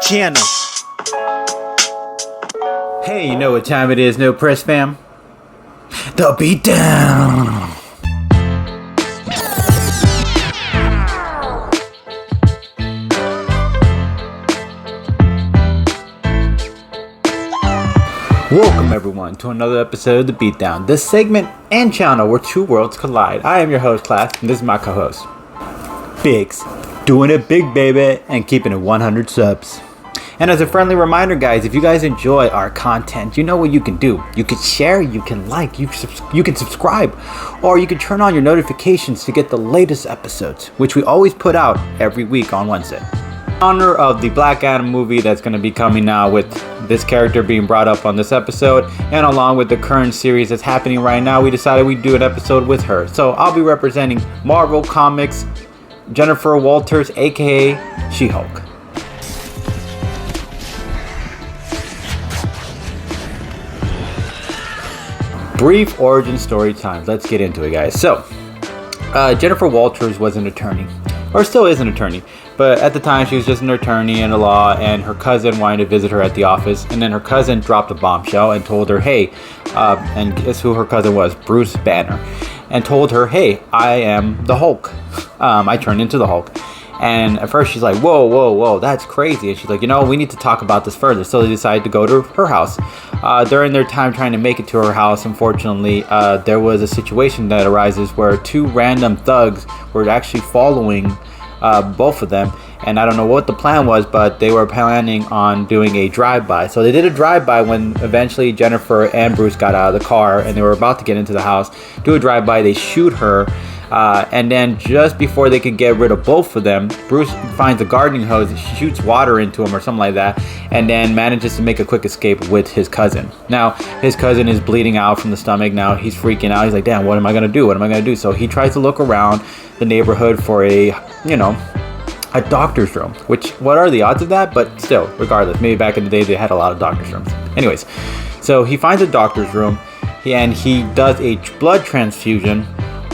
channel. Hey, you know what time it is, No Press fam? The Beatdown. Welcome everyone to another episode of The Beatdown, this segment and channel where two worlds collide. I am your host, Class, and this is my co-host, Biggs. Doing it big, baby, and keeping it 100 subs. And as a friendly reminder, guys, if you guys enjoy our content, you know what you can do. You can share, you can like, you can subscribe, or you can turn on your notifications to get the latest episodes, which we always put out every week on Wednesday. In honor of the Black Adam movie that's going to be coming out, with this character being brought up on this episode, and along with the current series that's happening right now, we decided we'd do an episode with her. So I'll be representing Marvel Comics, Jennifer Walters, aka SheHulk. Brief origin story time. Let's get into it, guys. So, Jennifer Walters was an attorney, or still is an attorney, but at the time she was just an attorney in the law, and her cousin wanted to visit her at the office, and then her cousin dropped a bombshell and told her, hey, and guess who her cousin was? Bruce Banner, and told her, hey, I am the Hulk. I turned into the Hulk. And at first she's like, whoa, that's crazy. And she's like, we need to talk about this further. So they decided to go to her house. During their time trying to make it to her house, unfortunately, there was a situation that arises where two random thugs were actually following both of them. And I don't know what the plan was, but they were planning on doing a drive-by. So they did a drive-by when eventually Jennifer and Bruce got out of the car and they were about to get into the house, do a drive-by. They shoot her. And then just before they could get rid of both of them, Bruce finds a gardening hose, shoots water into him or something like that, and then manages to make a quick escape with his cousin. Now, his cousin is bleeding out from the stomach. Now he's freaking out. He's like, damn, what am I going to do? What am I going to do? So he tries to look around the neighborhood for a doctor's room, which, what are the odds of that? But still, regardless, maybe back in the day they had a lot of doctor's rooms. Anyways, so he finds a doctor's room and he does a blood transfusion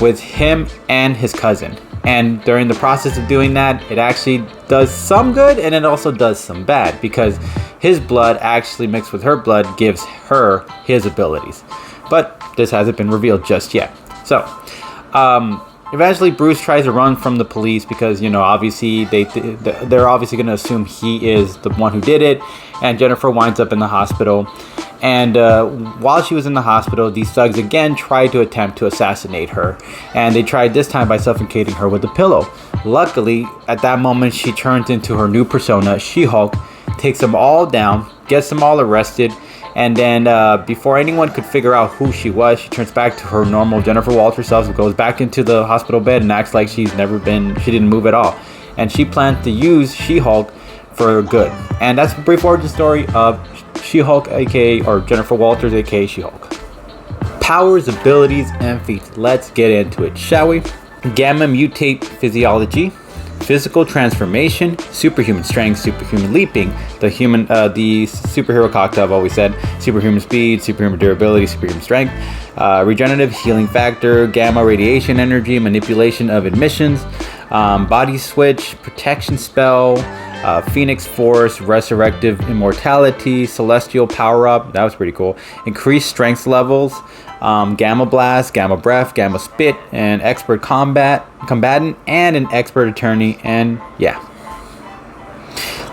with him and his cousin. And during the process of doing that, it actually does some good and it also does some bad, because his blood actually mixed with her blood gives her his abilities. But this hasn't been revealed just yet. So, eventually Bruce tries to run from the police because, obviously they're obviously going to assume he is the one who did it. And Jennifer winds up in the hospital. And while she was in the hospital, these thugs again tried to attempt to assassinate her. And they tried this time by suffocating her with a pillow. Luckily, at that moment, she turns into her new persona, SheHulk, takes them all down, gets them all arrested. And then before anyone could figure out who she was, she turns back to her normal Jennifer Walters self, goes back into the hospital bed and acts like she didn't move at all. And she plans to use SheHulk for good. And that's a brief origin story of SheHulk, aka, or Jennifer Walters, aka SheHulk. Powers, abilities, and feats. Let's get into it, shall we? Gamma mutate physiology, physical transformation, superhuman strength, superhuman leaping, the superhero cocktail I've always said, superhuman speed, superhuman durability, superhuman strength, regenerative healing factor, gamma radiation energy, manipulation of emissions, body switch, protection spell, Phoenix Force, resurrective immortality, celestial power up, that was pretty cool, increased strength levels, gamma blast, gamma breath, gamma spit, an expert combatant, and an expert attorney. And yeah,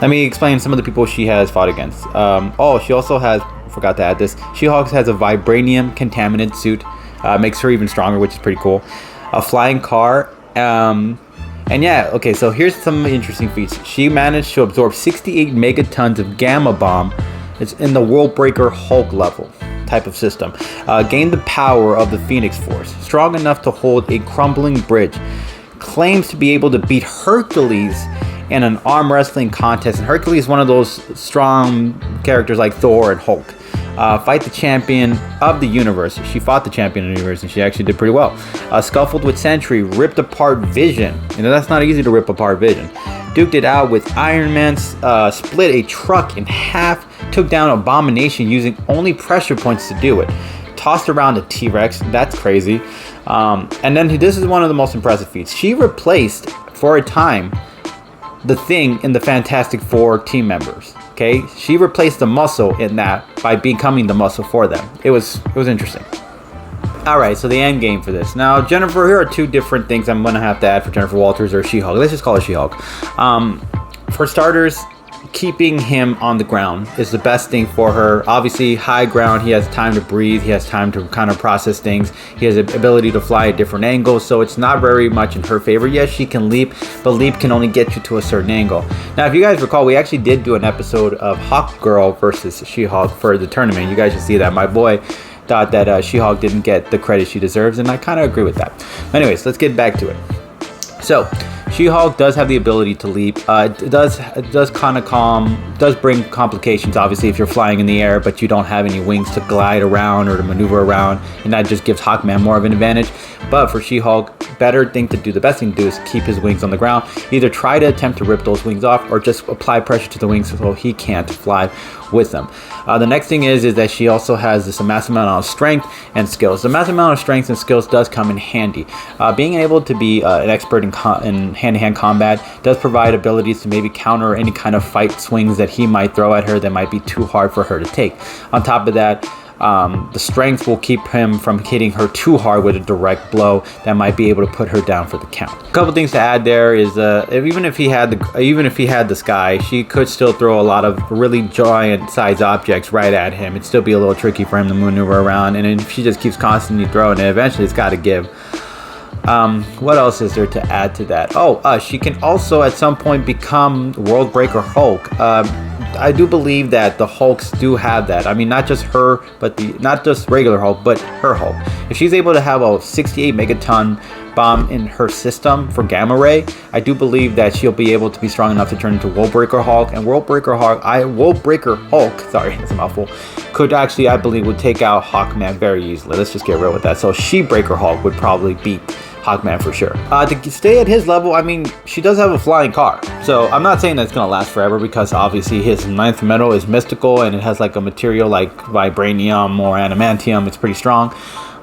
let me explain some of the people she has fought against. She also has, forgot to add this, SheHulk has a vibranium contaminant suit, makes her even stronger, which is pretty cool, a flying car, and yeah, okay, so here's some interesting feats. She managed to absorb 68 megatons of gamma bomb. It's in the World Breaker Hulk level type of system. Gained the power of the Phoenix Force, strong enough to hold a crumbling bridge. Claims to be able to beat Hercules in an arm wrestling contest. And Hercules is one of those strong characters like Thor and Hulk. Fight the champion of the universe. She fought the champion of the universe and she actually did pretty well. Scuffled with Sentry, ripped apart Vision. That's not easy to rip apart Vision. Duked it out with Iron Man, split a truck in half, took down Abomination using only pressure points to do it. Tossed around a T-Rex, that's crazy. And then this is one of the most impressive feats. She replaced, for a time, the Thing in the Fantastic Four team members. Okay, she replaced the Muscle in that by becoming the Muscle for them. It was interesting. All right, so the end game for this. Now, Jennifer, here are two different things I'm gonna have to add for Jennifer Walters or She-Hulk. Let's just call her She-Hulk. For starters, keeping him on the ground is the best thing for her. Obviously, high ground, he has time to breathe, he has time to kind of process things, he has the ability to fly at different angles, so it's not very much in her favor. Yes, she can leap, but leap can only get you to a certain angle. Now, if you guys recall, we actually did do an episode of Hawk Girl versus She-Hulk for the tournament. You guys should see that. My boy thought that She-Hulk didn't get the credit she deserves, and I kind of agree with that. Anyways, let's get back to it. So, She-Hulk does have the ability to leap. It does bring complications, obviously, if you're flying in the air, but you don't have any wings to glide around or to maneuver around, and that just gives Hawkman more of an advantage. But for She-Hulk, the best thing to do is keep his wings on the ground. Either try to attempt to rip those wings off, or just apply pressure to the wings so he can't fly with them. The next thing is that she also has this massive amount of strength and skills. The massive amount of strength and skills does come in handy. Being able to be an expert in hand-to-hand combat does provide abilities to maybe counter any kind of fight swings that he might throw at her that might be too hard for her to take. On top of that, the strength will keep him from hitting her too hard with a direct blow that might be able to put her down for the count. A couple things to add there is even if he had the sky, she could still throw a lot of really giant size objects right at him. It'd still be a little tricky for him to maneuver around, and if she just keeps constantly throwing it, eventually it's got to give. What else is there to add to that? She can also at some point become World Breaker Hulk. I do believe that the Hulks do have that. I mean, not just her, but not just regular Hulk, but her Hulk. If she's able to have a 68 megaton bomb in her system for gamma ray, I do believe that she'll be able to be strong enough to turn into World Breaker Hulk. And World Breaker Hulk, sorry, that's a mouthful, could actually, I believe, would take out Hawkman very easily. Let's just get real with that. So She-Breaker Hulk would probably beat Hawkman for sure. To stay at his level, I mean, she does have a flying car. So I'm not saying that it's going to last forever, because obviously his ninth metal is mystical and it has like a material like vibranium or adamantium. It's pretty strong.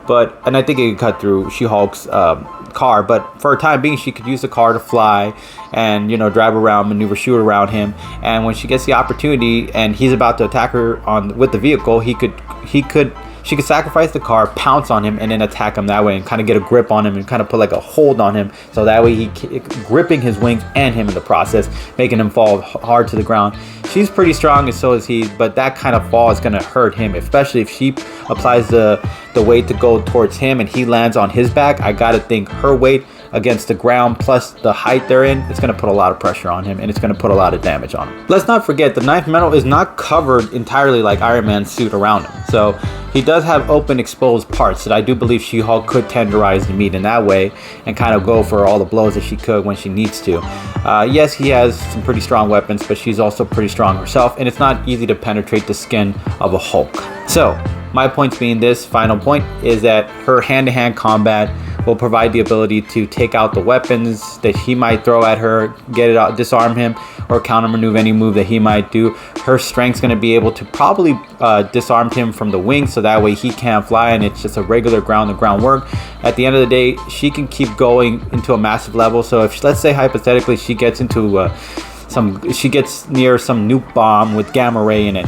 And I think it could cut through She-Hulk's car, but for a time being, she could use the car to fly and, drive around, maneuver, shoot around him. And when she gets the opportunity and he's about to attack her with the vehicle, she could sacrifice the car, pounce on him, and then attack him that way and kind of get a grip on him and kind of put like a hold on him. So that way he gripping his wings and him in the process, making him fall hard to the ground. She's pretty strong, and so is he, but that kind of fall is going to hurt him, especially if she applies the weight to go towards him and he lands on his back. I got to think her weight against the ground plus the height they're in, it's going to put a lot of pressure on him, and it's going to put a lot of damage on him. Let's not forget, the ninth metal is not covered entirely like Iron Man's suit around him. So he does have open exposed parts that I do believe She-Hulk could tenderize the meat in that way and kind of go for all the blows that she could when she needs to. Yes, he has some pretty strong weapons, but she's also pretty strong herself, and it's not easy to penetrate the skin of a Hulk. So my points being, this final point is that her hand-to-hand combat will provide the ability to take out the weapons that he might throw at her, get it out, disarm him, or counter maneuver any move that he might do. Her strength's going to be able to probably disarm him from the wings, so that way he can't fly and it's just a regular ground-to-ground work. At the end of the day, she can keep going into a massive level. So if, let's say hypothetically, she gets into she gets near some nuke bomb with gamma ray in it,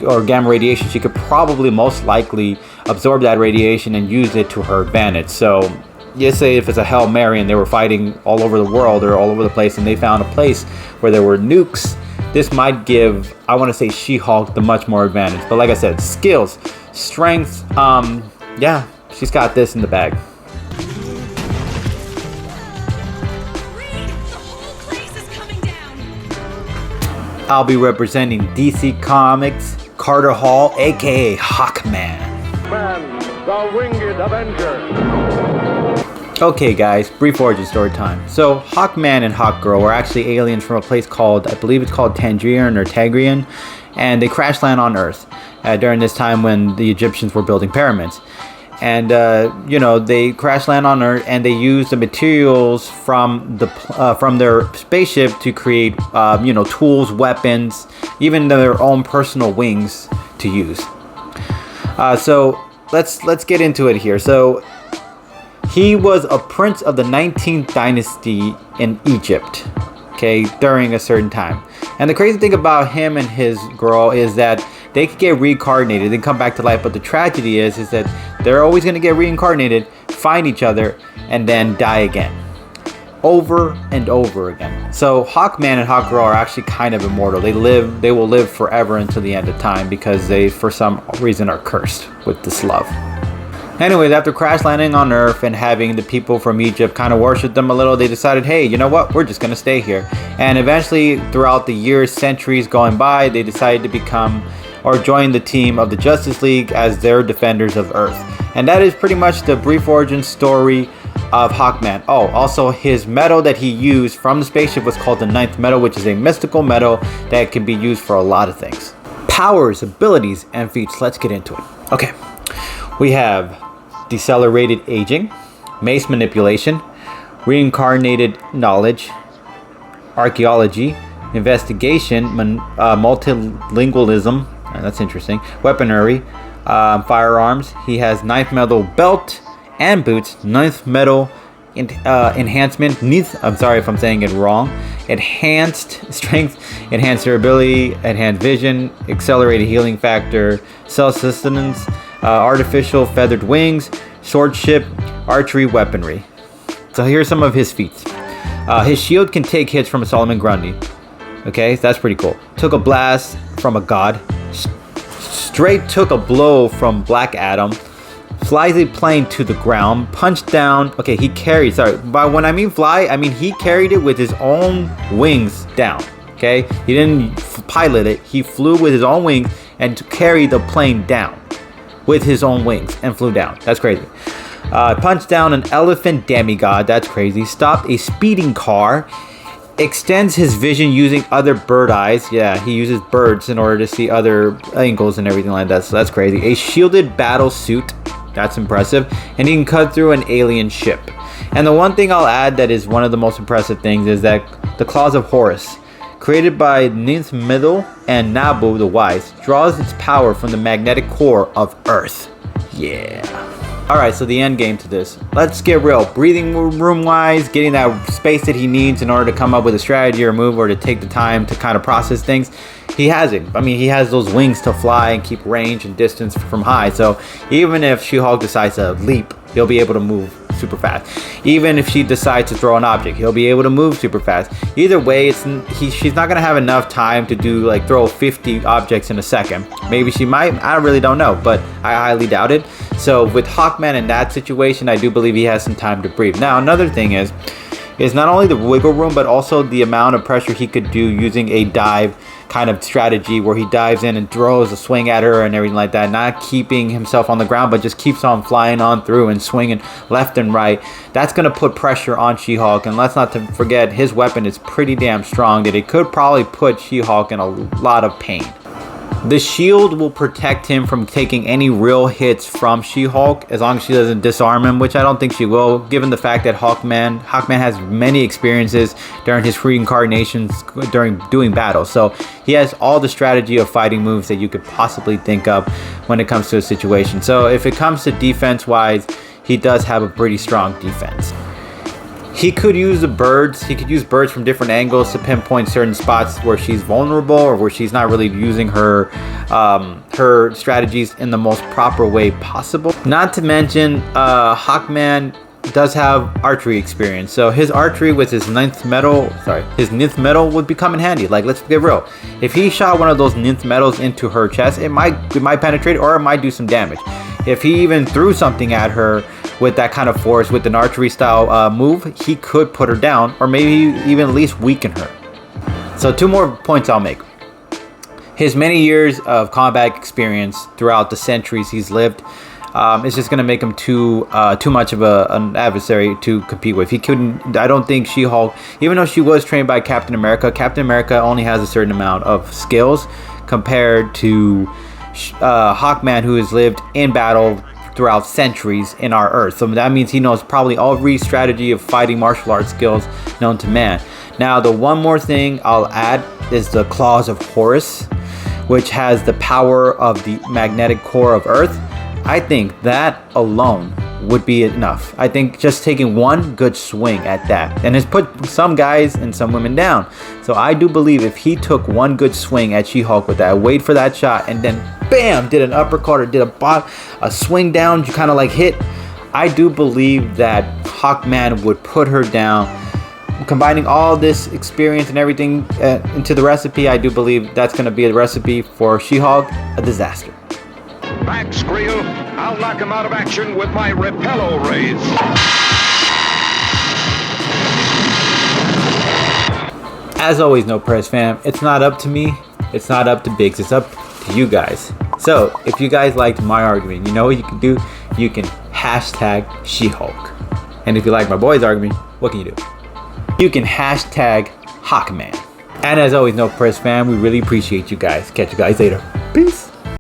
or gamma radiation, she could probably most likely absorb that radiation and use it to her advantage. So let's say if it's a Hail Mary and they were fighting all over the world or all over the place and they found a place where there were nukes, this might give, I want to say, She-Hulk the much more advantage. But like I said, skills, strength, yeah, she's got this in the bag. I'll be representing DC Comics, Carter Hall, aka Hawkman. Man, the Winged Avenger. Okay guys, brief origin story time. So Hawkman and Hawkgirl were actually aliens from a place called, I believe it's called Tangrian or Tagrian, and they crash land on Earth during this time when the Egyptians were building pyramids. And they crash land on Earth, and they use the materials from their spaceship to create tools, weapons, even their own personal wings to use. So let's get into it here. So he was a prince of the 19th dynasty in Egypt. okay, during a certain time. And the crazy thing about him and his girl is that they could get reincarnated and come back to life, but the tragedy is that they're always going to get reincarnated, find each other, and then die again. Over and over again. So Hawkman and Hawkgirl are actually kind of immortal. They will live forever until the end of time because they, for some reason, are cursed with this love. Anyways, after crash landing on Earth and having the people from Egypt kind of worship them a little, they decided, hey, you know what? We're just going to stay here. And eventually, throughout the years, centuries going by, they decided to become or join the team of the Justice League as their defenders of Earth. And that is pretty much the brief origin story of Hawkman. Oh, also his metal that he used from the spaceship was called the Ninth Metal, which is a mystical metal that can be used for a lot of things. Powers, abilities, and feats. Let's get into it. Okay, we have decelerated aging, mace manipulation, reincarnated knowledge, archaeology, investigation, multilingualism, that's interesting, weaponry, firearms. He has ninth metal belt and boots, ninth metal enhancement, I'm sorry if I'm saying it wrong, enhanced strength, enhanced durability, enhanced vision, accelerated healing factor, self-sustenance, artificial feathered wings, swordship, archery, weaponry. So here's some of his feats. His shield can take hits from a Solomon Grundy. Okay, that's pretty cool. Took a blast from a god. Straight took a blow from Black Adam. Flies a plane to the ground. Punched down. Okay, he carried. Sorry, but when I mean fly, I mean he carried it with his own wings down. Okay, he didn't pilot it. He flew with his own wings and carried the plane down with his own wings and flew down. That's crazy. Punched down an elephant demigod. That's crazy. Stopped a speeding car. Extends his vision using other bird eyes. Yeah, he uses birds in order to see other angles and everything like that. So that's crazy. A shielded battle suit. That's impressive. And he can cut through an alien ship. And the one thing I'll add that is one of the most impressive things is that the Claws of Horus, created by Ninth Middle and Nabu the Wise, draws its power from the magnetic core of Earth. Yeah. Alright, so the end game to this. Let's get real. Breathing room wise, getting that space that he needs in order to come up with a strategy or move or to take the time to kind of process things. He has it. I mean, he has those wings to fly and keep range and distance from high. So even if SheHulk decides to leap, he'll be able to move super fast. Even if she decides to throw an object, he'll be able to move super fast. Either way, she's not gonna have enough time to do like throw 50 objects in a second. Maybe she might. I really don't know, but I highly doubt it. So with Hawkman in that situation, I do believe he has some time to breathe. Now another thing is not only the wiggle room, but also the amount of pressure he could do using a dive kind of strategy where he dives in and throws a swing at her and everything like that, not keeping himself on the ground but just keeps on flying on through and swinging left and right. That's going to put pressure on SheHulk, and let's not forget his weapon is pretty damn strong that it could probably put SheHulk in a lot of pain. The shield will protect him from taking any real hits from SheHulk as long as she doesn't disarm him, which I don't think she will, given the fact that Hawkman has many experiences during his reincarnations during doing battle. So he has all the strategy of fighting moves that you could possibly think of when it comes to a situation. So if it comes to defense wise, he does have a pretty strong defense. He could use the birds. He could use birds from different angles to pinpoint certain spots where she's vulnerable or where she's not really using her strategies in the most proper way possible. Not to mention, Hawkman does have archery experience, so his archery with his ninth metal would become in handy. Like, let's get real. If he shot one of those ninth metals into her chest, it might penetrate or it might do some damage. If he even threw something at her with that kind of force, with an archery style move, he could put her down or maybe even at least weaken her. So 2 more points I'll make. His many years of combat experience throughout the centuries he's lived is just going to make him too much of an adversary to compete with. He couldn't. I don't think SheHulk, even though she was trained by Captain America only has a certain amount of skills compared to Hawkman, who has lived in battle throughout centuries in our Earth. So that means he knows probably every strategy of fighting martial arts skills known to man. Now, the one more thing I'll add is the Claws of Horus, which has the power of the magnetic core of Earth. I think that alone would be enough. I think just taking one good swing at that, and it's put some guys and some women down. So I do believe if he took one good swing at She-Hulk with that, wait for that shot, and then bam, did an uppercut or did a swing down, you kind of like hit, I do believe that Hawkman would put her down. Combining all this experience and everything into the recipe, I do believe that's going to be a recipe for She-Hulk, a disaster. Max Creel, I'll knock him out of action with my Repello rays. As always, No Press fam, it's not up to me, it's not up to Biggs, it's up to you guys. So if you guys liked my argument, you know what you can do? You can hashtag She-Hulk. And if you like my boy's argument, what can you do? You can hashtag Hawkman. And as always, No Press fam, we really appreciate you guys. Catch you guys later. Peace.